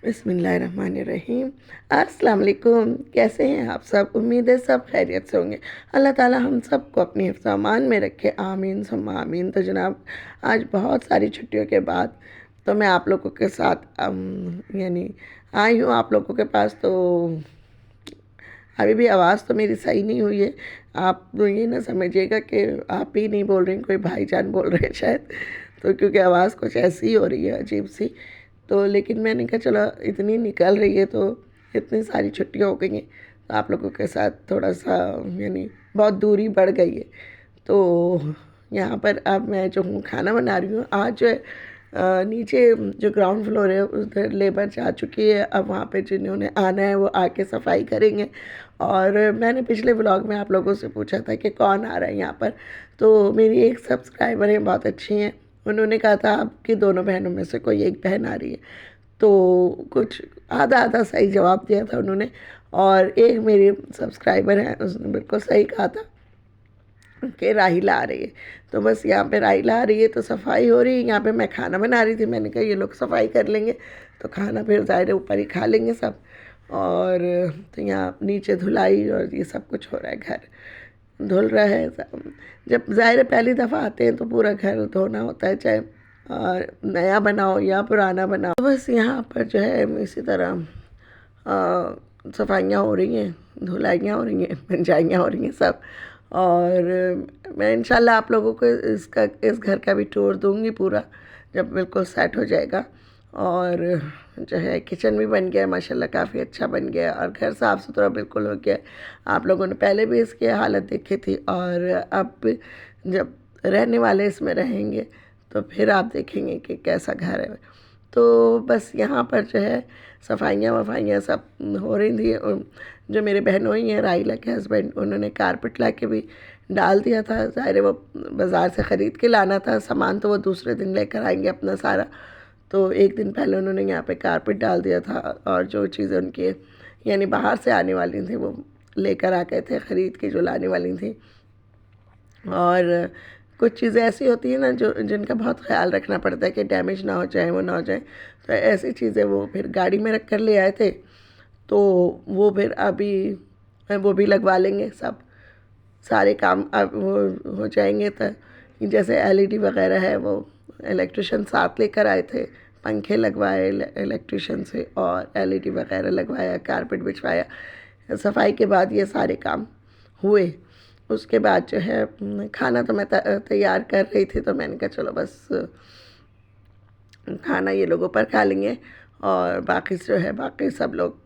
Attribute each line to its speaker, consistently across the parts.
Speaker 1: बिस्मिल्लाहिर्रहमानिर्रहीम। अस्सलाम वालेकुम। कैसे हैं आप सब? उम्मीद है सब खैरियत से होंगे। अल्लाह ताला हम सबको अपनी हिफ्ज़ अमान में रखे, आमीन सुम्मा आमीन। तो जनाब, आज बहुत सारी छुट्टियों के बाद तो मैं आप लोगों के साथ यानी आई हूँ आप लोगों के पास। तो अभी भी आवाज़ तो मेरी सही नहीं हुई है। आप तो ये ना समझिएगा कि आप ही नहीं बोल रही, कोई भाईजान बोल रहे हैं शायद। तो क्योंकि आवाज़ कुछ ऐसी ही हो रही है, अजीब सी। तो लेकिन मैंने कहा चलो, इतनी निकल रही है तो इतनी सारी छुट्टियाँ हो गई हैं तो आप लोगों के साथ थोड़ा सा यानी बहुत दूरी बढ़ गई है। तो यहाँ पर अब मैं जो हूँ खाना बना रही हूँ। आज जो है नीचे जो ग्राउंड फ्लोर है उधर लेबर जा चुकी है। अब वहाँ पे जिन्होंने आना है वो आके सफाई करेंगे। और मैंने पिछले व्लॉग में आप लोगों से पूछा था कि कौन आ रहा है यहाँ पर। तो मेरी एक सब्सक्राइबर है, बहुत अच्छी हैं। उन्होंने कहा था आपकी दोनों बहनों में से कोई एक बहन आ रही है। तो कुछ आधा आधा सही जवाब दिया था उन्होंने। और एक मेरी सब्सक्राइबर है, उसने बिल्कुल सही कहा था कि राहिला आ रही है। तो बस यहाँ पे राहिला आ रही है तो सफाई हो रही है। यहाँ पे मैं खाना बना रही थी, मैंने कहा ये लोग सफाई कर लेंगे तो खाना फिर ज़ाहिर है ऊपर ही खा लेंगे सब। और तो यहाँ नीचे धुलाई और ये सब कुछ हो रहा है, घर धुल रहा है सब। जब ज़ाहिर है पहली दफ़ा आते हैं तो पूरा घर धोना होता है, चाहे नया बनाओ या पुराना बनाओ। तो बस यहाँ पर जो है इसी तरह सफाइयाँ हो रही हैं, धुलाइयाँ हो रही हैं, पंचाइयाँ हो रही हैं सब। और मैं इंशाल्लाह आप लोगों को इस घर का भी टूर दूँगी पूरा, जब बिल्कुल सेट हो जाएगा। और जो है किचन भी बन गया है माशाल्लाह, काफ़ी अच्छा बन गया है। और घर साफ़ सुथरा बिल्कुल हो गया है। आप लोगों ने पहले भी इसकी हालत देखी थी, और अब जब रहने वाले इसमें रहेंगे तो फिर आप देखेंगे कि कैसा घर है। तो बस यहाँ पर जो है सफाइयाँ वफाइयाँ सब हो रही थी। जो मेरे बहनोई हैं, राइला के हस्बैंड, उन्होंने कारपेट ला के भी डाल दिया था। ज़ाहिर है वो बाज़ार से ख़रीद के लाना था सामान, तो वो दूसरे दिन लेकर आएंगे अपना सारा। तो एक दिन पहले उन्होंने यहाँ पे कारपेट डाल दिया था। और जो चीज़ें उनकी यानी बाहर से आने वाली थी वो लेकर आ गए थे, ख़रीद के जो लाने वाली थी। और कुछ चीज़ें ऐसी होती हैं ना जो जिनका बहुत ख्याल रखना पड़ता है कि डैमेज ना हो जाए, वो ना हो जाए। तो ऐसी चीज़ें वो फिर गाड़ी में रख कर ले आए थे। तो वो फिर अभी वो भी लगवा लेंगे सब, सारे काम अब वो हो जाएंगे। तो जैसे एलईडी वगैरह है वो इलेक्ट्रिशियन साथ लेकर आए थे, पंखे लगवाए इलेक्ट्रिशियन से, और एलईडी वगैरह लगवाया, कारपेट बिछवाया। सफाई के बाद ये सारे काम हुए। उसके बाद जो है खाना तो मैं तैयार कर रही थी, तो मैंने कहा चलो बस खाना ये लोग ऊपर खा लेंगे और बाकी जो है बाकी सब लोग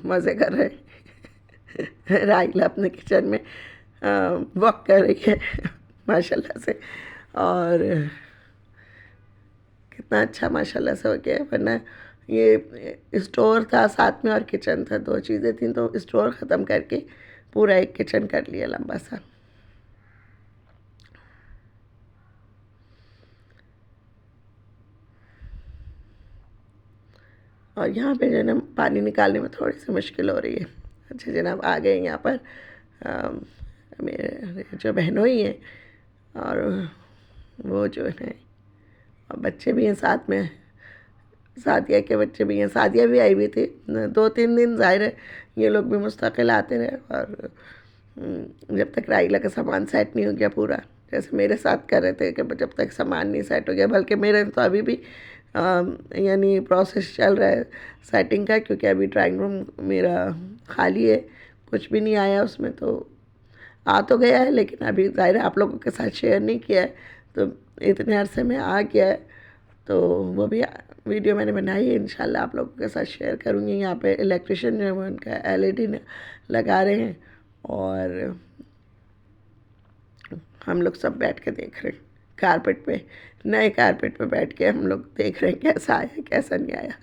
Speaker 1: मज़े कर रहे हैं। राइला अपने किचन में वॉक कर रही है माशाल्लाह से। और कितना अच्छा माशाल्लाह से हो गया है। वरना ये स्टोर था साथ में और किचन था, दो चीज़ें थी। तो स्टोर ख़त्म करके पूरा एक किचन कर लिया लंबा सा। और यहाँ पे जो ना पानी निकालने में थोड़ी सी मुश्किल हो रही है। अच्छा जनाब, आ गए यहाँ पर मेरे जो बहनोई हैं, और वो जो है और बच्चे भी हैं साथ में, सादिया के बच्चे भी हैं। सादिया भी आई हुई थी 2-3 दिन। ज़ाहिर है ये लोग भी मुस्तकिल आते रहे। और जब तक राइला का सामान सेट नहीं हो गया पूरा, जैसे मेरे साथ कर रहे थे कि जब तक सामान नहीं सेट हो गया, बल्कि मेरे तो अभी भी यानी प्रोसेस चल रहा है सेटिंग का, क्योंकि अभी ड्राइंग रूम मेरा खाली है, कुछ भी नहीं आया उसमें। तो आ तो गया है लेकिन अभी ज़ाहिर है आप लोगों के साथ शेयर नहीं किया है। तो इतने अरसे में आ गया है, तो वो भी वीडियो मैंने बनाई है, इंशाल्लाह आप लोगों के साथ शेयर करूँगी। यहाँ पे इलेक्ट्रिशियन जो है वो उनका एलईडी लगा रहे हैं, और हम लोग सब बैठ के देख रहे हैं कारपेट पे, नए कारपेट पे बैठ के हम लोग देख रहे हैं कैसा आया कैसा नहीं आया।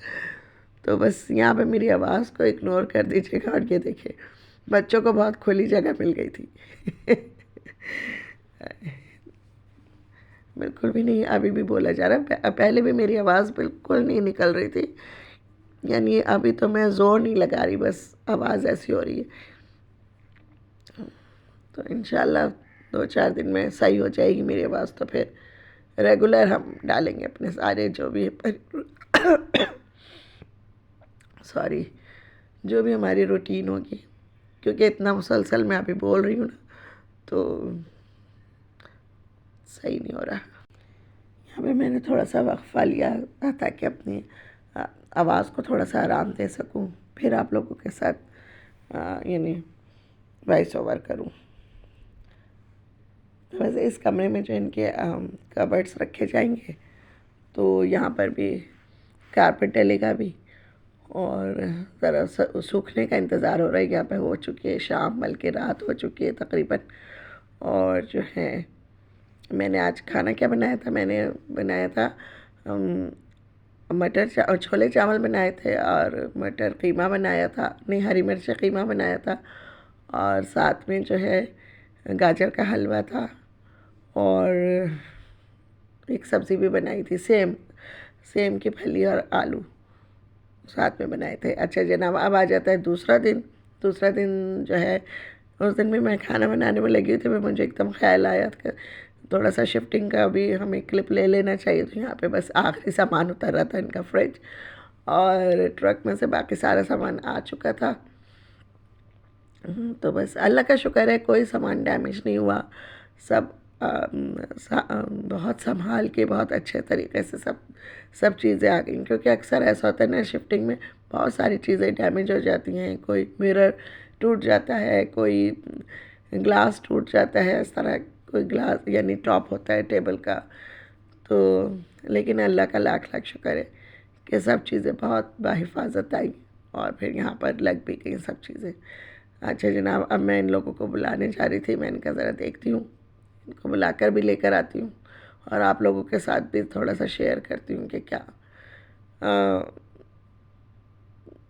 Speaker 1: तो बस यहाँ पे मेरी आवाज़ को इग्नोर कर दीजिएगा। और ये देखिए बच्चों को बहुत खुली जगह मिल गई थी। बिल्कुल भी नहीं अभी भी बोला जा रहा है। पहले भी मेरी आवाज़ बिल्कुल नहीं निकल रही थी, यानी अभी तो मैं ज़ोर नहीं लगा रही, बस आवाज़ ऐसी हो रही है। तो इंशाल्लाह 2-4 दिन में सही हो जाएगी मेरी आवाज़। तो फिर रेगुलर हम डालेंगे अपने सारे जो भी है सॉरी, जो भी हमारी रूटीन होगी, क्योंकि इतना मुसलसल मैं अभी बोल रही हूँ ना, तो सही नहीं हो रहा। यहाँ पे मैंने थोड़ा सा वक्फा लिया ताकि अपनी आवाज़ को थोड़ा सा आराम दे सकूँ, फिर आप लोगों के साथ यानी वॉइस ओवर करूँ। वैसे इस कमरे में जो इनके कबर्ड्स रखे जाएंगे, तो यहाँ पर भी कारपेट डलेगा भी, और ज़रा सूखने का इंतज़ार हो रहा है। यहाँ पे हो चुकी है शाम, बल्कि रात हो चुकी है तकरीबन। और जो है, मैंने आज खाना क्या बनाया था, मैंने बनाया था मटर छोले चावल बनाए थे, और मटर कीमा बनाया था, नहीं हरी मिर्च कीमा बनाया था, और साथ में जो है गाजर का हलवा था, और एक सब्ज़ी भी बनाई थी, सेम सेम की फली और आलू साथ में बनाए थे। अच्छा जनाब, अब आ जाता है दूसरा दिन। दूसरा दिन जो है, उस दिन भी मैं खाना बनाने में लगी थी, मुझे एकदम ख्याल आया कि थोड़ा सा शिफ्टिंग का भी हमें क्लिप ले लेना चाहिए। तो यहाँ पे बस आखिरी सामान उतर रहा था इनका, फ्रिज और ट्रक में से बाकी सारा सामान आ चुका था। तो बस अल्लाह का शुक्र है, कोई सामान डैमेज नहीं हुआ। सब बहुत संभाल के, बहुत अच्छे तरीके से सब चीज़ें आ गई, क्योंकि अक्सर ऐसा होता है ना शिफ्टिंग में, बहुत सारी चीज़ें डैमेज हो जाती हैं। कोई मिरर टूट जाता है, कोई ग्लास टूट जाता है, इस तरह कोई ग्लास यानी टॉप होता है टेबल का। तो लेकिन अल्लाह का लाख लाख शुक्र है कि सब चीज़ें बहुत बाहिफाजत आई, और फिर यहाँ पर लग भी गई सब चीज़ें। अच्छा जनाब, अब मैं इन लोगों को बुलाने जा रही थी, मैंने कहा ज़रा देखती हूँ, इनको बुलाकर भी लेकर आती हूँ, और आप लोगों के साथ भी थोड़ा सा शेयर करती हूँ कि क्या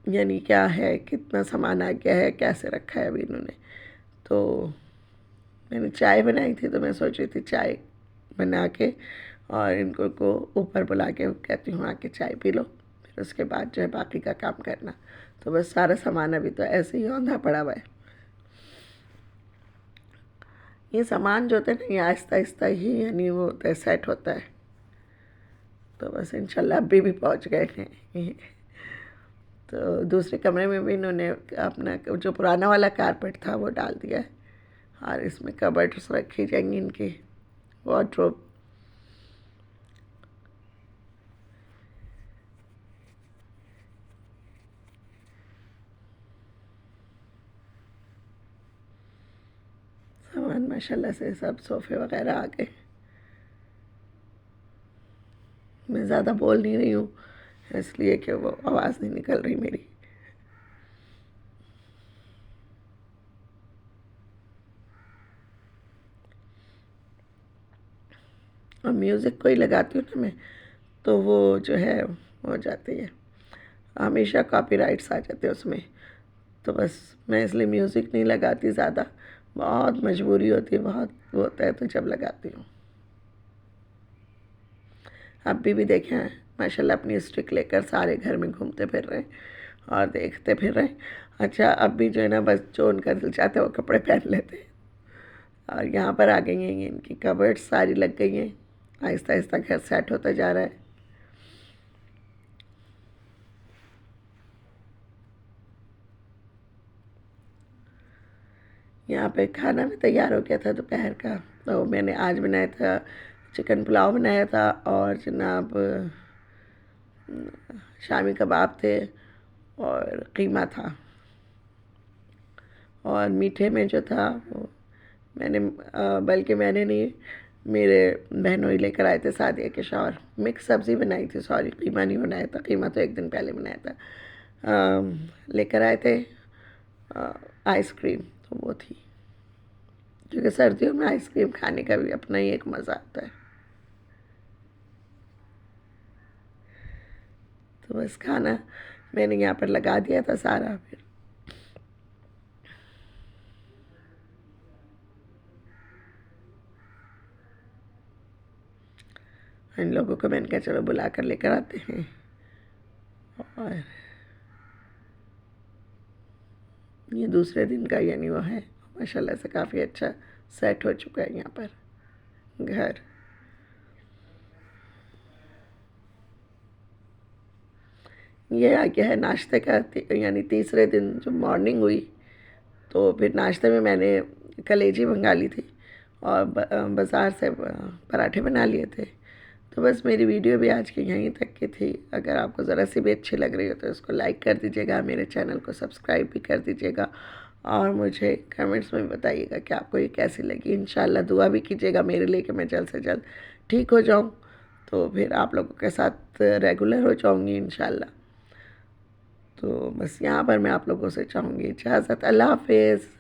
Speaker 1: यानी क्या है, कितना सामान आ गया है, कैसे रखा है अभी इन्होंने। तो मैंने चाय बनाई थी, तो मैं सोच रही थी चाय बना के और इनको को ऊपर बुला के कहती हूँ आके चाय पी लो, फिर उसके बाद जो है बाकी का काम करना। तो बस सारा सामान अभी तो ऐसे ही औंधा पड़ा हुआ है। ये सामान जो होता है ना, ये आहिस्ता आहिस्ता ही यानी वो होता है, सेट होता है। तो बस इंशाल्लाह अभी भी पहुँच गए हैं। तो दूसरे कमरे में भी इन्होंने अपना जो पुराना वाला कारपेट था वो डाल दिया है, और इसमें कबर्ड्स रखी जाएंगी इनकी, वार्डरोब। सामान माशाल्लाह से सब सोफ़े वगैरह आ गए। मैं ज़्यादा बोल नहीं रही हूँ इसलिए कि वो आवाज़ नहीं निकल रही मेरी। और म्यूज़िक कोई लगाती हूँ ना मैं, तो वो जो है हो जाती है, हमेशा कॉपीराइट्स आ जाते हैं उसमें। तो बस मैं इसलिए म्यूज़िक नहीं लगाती ज़्यादा, बहुत मजबूरी होती है, बहुत वो होता है तो जब लगाती हूँ। अभी भी देखें माशाल्लाह अपनी स्टिक लेकर सारे घर में घूमते फिर रहे हैं और देखते फिर रहे हैं। अच्छा अब भी जो है ना, बस जो उनका दिल चाहता है वो कपड़े पहन लेते हैं। और यहाँ पर आ गई हैं ये इनकी कबर्ड सारी लग गई हैं, आहिस्ता आहिस्ता घर सेट होता जा रहा है। यहाँ पे खाना भी तैयार हो गया था दोपहर का। तो मैंने आज बनाया था चिकन पुलाव बनाया था, और जनाब शामी कबाब थे, और कीमा था। और मीठे में जो था वो मैंने बल्कि मैंने नहीं, मेरे बहनोई लेकर आए थे सादिया के शौहर, मिक्स सब्ज़ी बनाई थी, सॉरी कीमा नहीं बनाया था, कीमा तो एक दिन पहले बनाया था। लेकर आए थे आइसक्रीम, तो वो थी, क्योंकि सर्दियों में आइसक्रीम खाने का भी अपना ही एक मज़ा आता है। तो बस खाना मैंने यहाँ पर लगा दिया था सारा। फिर इन लोगों को मैंने कहा चलो बुला कर लेकर आते हैं, और ये दूसरे दिन का यानी वो है, माशाल्लाह से काफ़ी अच्छा सेट हो चुका है यहाँ पर घर। ये आ गया है नाश्ते का यानी तीसरे दिन जो मॉर्निंग हुई, तो फिर नाश्ते में मैंने कलेजी मंगा ली थी और बाज़ार से पराठे बना लिए थे। तो बस मेरी वीडियो भी आज की यहीं तक की थी। अगर आपको ज़रा सी भी अच्छी लग रही हो तो इसको लाइक कर दीजिएगा, मेरे चैनल को सब्सक्राइब भी कर दीजिएगा और मुझे कमेंट्स में बताइएगा कि आपको ये कैसी लगी। इंशाल्लाह दुआ भी कीजिएगा मेरे लिए कि मैं जल्द से जल्द ठीक हो जाऊँ, तो फिर आप लोगों के साथ रेगुलर हो जाऊँगी इंशाल्लाह। तो बस यहाँ पर मैं आप लोगों से चाहूँगी इजाज़त। अल्लाह हाफ़िज़।